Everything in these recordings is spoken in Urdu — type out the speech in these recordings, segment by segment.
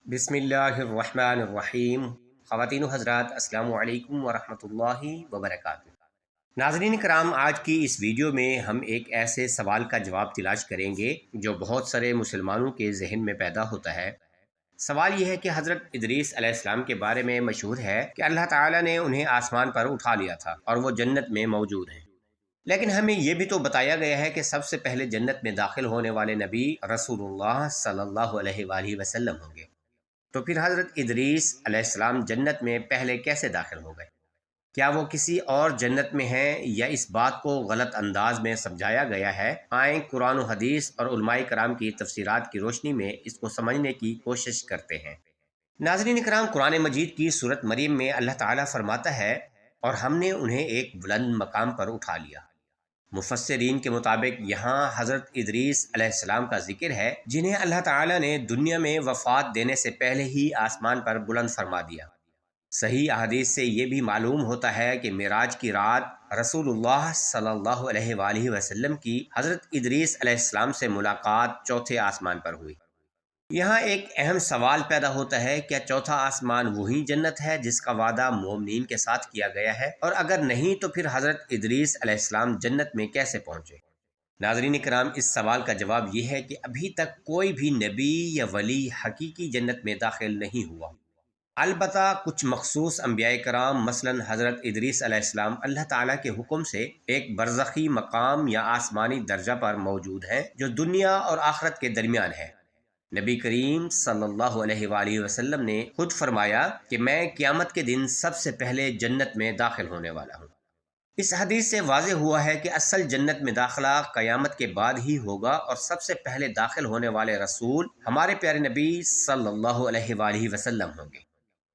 بسم اللہ الرحمن الرحیم۔ خواتین و حضرات، السلام علیکم ورحمۃ اللہ وبرکاتہ۔ ناظرین کرام، آج کی اس ویڈیو میں ہم ایک ایسے سوال کا جواب تلاش کریں گے جو بہت سارے مسلمانوں کے ذہن میں پیدا ہوتا ہے۔ سوال یہ ہے کہ حضرت ادریس علیہ السلام کے بارے میں مشہور ہے کہ اللہ تعالیٰ نے انہیں آسمان پر اٹھا لیا تھا اور وہ جنت میں موجود ہیں، لیکن ہمیں یہ بھی تو بتایا گیا ہے کہ سب سے پہلے جنت میں داخل ہونے والے نبی رسول اللہ صلی اللہ علیہ وآلہ وسلم ہوں گے۔ تو پھر حضرت ادریس علیہ السلام جنت میں پہلے کیسے داخل ہو گئے؟ کیا وہ کسی اور جنت میں ہیں یا اس بات کو غلط انداز میں سمجھایا گیا ہے؟ آئیں قرآن و حدیث اور علماء کرام کی تفسیرات کی روشنی میں اس کو سمجھنے کی کوشش کرتے ہیں۔ ناظرین کرام، قرآن مجید کی سورۃ مریم میں اللہ تعالیٰ فرماتا ہے، اور ہم نے انہیں ایک بلند مقام پر اٹھا لیا۔ مفسرین کے مطابق یہاں حضرت ادریس علیہ السلام کا ذکر ہے، جنہیں اللہ تعالیٰ نے دنیا میں وفات دینے سے پہلے ہی آسمان پر بلند فرما دیا۔ صحیح احادیث سے یہ بھی معلوم ہوتا ہے کہ معراج کی رات رسول اللہ صلی اللہ علیہ وآلہ وسلم کی حضرت ادریس علیہ السلام سے ملاقات چوتھے آسمان پر ہوئی۔ یہاں ایک اہم سوال پیدا ہوتا ہے، کیا چوتھا آسمان وہی جنت ہے جس کا وعدہ مومنین کے ساتھ کیا گیا ہے؟ اور اگر نہیں تو پھر حضرت ادریس علیہ السلام جنت میں کیسے پہنچے؟ ناظرین کرام، اس سوال کا جواب یہ ہے کہ ابھی تک کوئی بھی نبی یا ولی حقیقی جنت میں داخل نہیں ہوا۔ البتہ کچھ مخصوص انبیاء کرام مثلا حضرت ادریس علیہ السلام اللہ تعالیٰ کے حکم سے ایک برزخی مقام یا آسمانی درجہ پر موجود ہیں جو دنیا اور آخرت کے درمیان ہے۔ نبی کریم صلی اللہ علیہ وآلہ وسلم نے خود فرمایا کہ میں قیامت کے دن سب سے پہلے جنت میں داخل ہونے والا ہوں۔ اس حدیث سے واضح ہوا ہے کہ اصل جنت میں داخلہ قیامت کے بعد ہی ہوگا، اور سب سے پہلے داخل ہونے والے رسول ہمارے پیارے نبی صلی اللہ علیہ وآلہ وسلم ہوں گے۔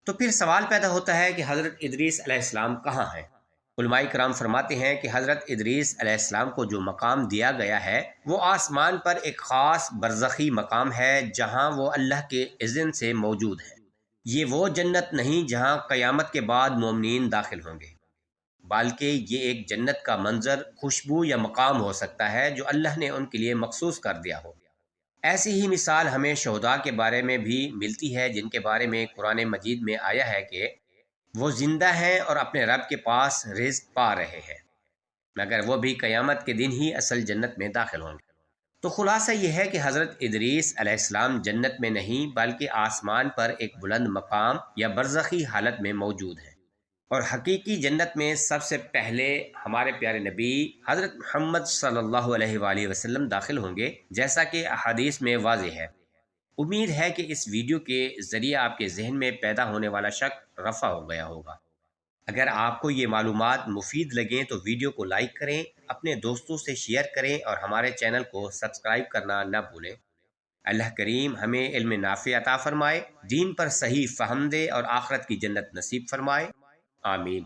تو پھر سوال پیدا ہوتا ہے کہ حضرت ادریس علیہ السلام کہاں ہیں؟ علماء کرام فرماتے ہیں کہ حضرت ادریس علیہ السلام کو جو مقام دیا گیا ہے وہ آسمان پر ایک خاص برزخی مقام ہے جہاں وہ اللہ کے اذن سے موجود ہے۔ یہ وہ جنت نہیں جہاں قیامت کے بعد مومنین داخل ہوں گے، بلکہ یہ ایک جنت کا منظر، خوشبو یا مقام ہو سکتا ہے جو اللہ نے ان کے لیے مخصوص کر دیا ہو۔ ایسی ہی مثال ہمیں شہداء کے بارے میں بھی ملتی ہے، جن کے بارے میں قرآن مجید میں آیا ہے کہ وہ زندہ ہیں اور اپنے رب کے پاس رزق پا رہے ہیں، مگر وہ بھی قیامت کے دن ہی اصل جنت میں داخل ہوں گے۔ تو خلاصہ یہ ہے کہ حضرت ادریس علیہ السلام جنت میں نہیں بلکہ آسمان پر ایک بلند مقام یا برزخی حالت میں موجود ہیں، اور حقیقی جنت میں سب سے پہلے ہمارے پیارے نبی حضرت محمد صلی اللہ علیہ وآلہ وسلم داخل ہوں گے، جیسا کہ احادیث میں واضح ہے۔ امید ہے کہ اس ویڈیو کے ذریعے آپ کے ذہن میں پیدا ہونے والا شک رفع ہو گیا ہوگا۔ اگر آپ کو یہ معلومات مفید لگیں تو ویڈیو کو لائک کریں، اپنے دوستوں سے شیئر کریں اور ہمارے چینل کو سبسکرائب کرنا نہ بھولیں۔ اللہ کریم ہمیں علم نافع عطا فرمائے، دین پر صحیح فہم دے اور آخرت کی جنت نصیب فرمائے۔ آمین۔